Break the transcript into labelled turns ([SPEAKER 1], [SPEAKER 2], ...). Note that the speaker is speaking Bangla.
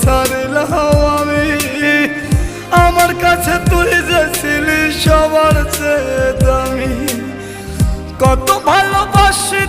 [SPEAKER 1] সারিলাম আমি। আমার কাছে তুই যে ছিলি সবার চেয়ে দামি। কত ভালোবাসি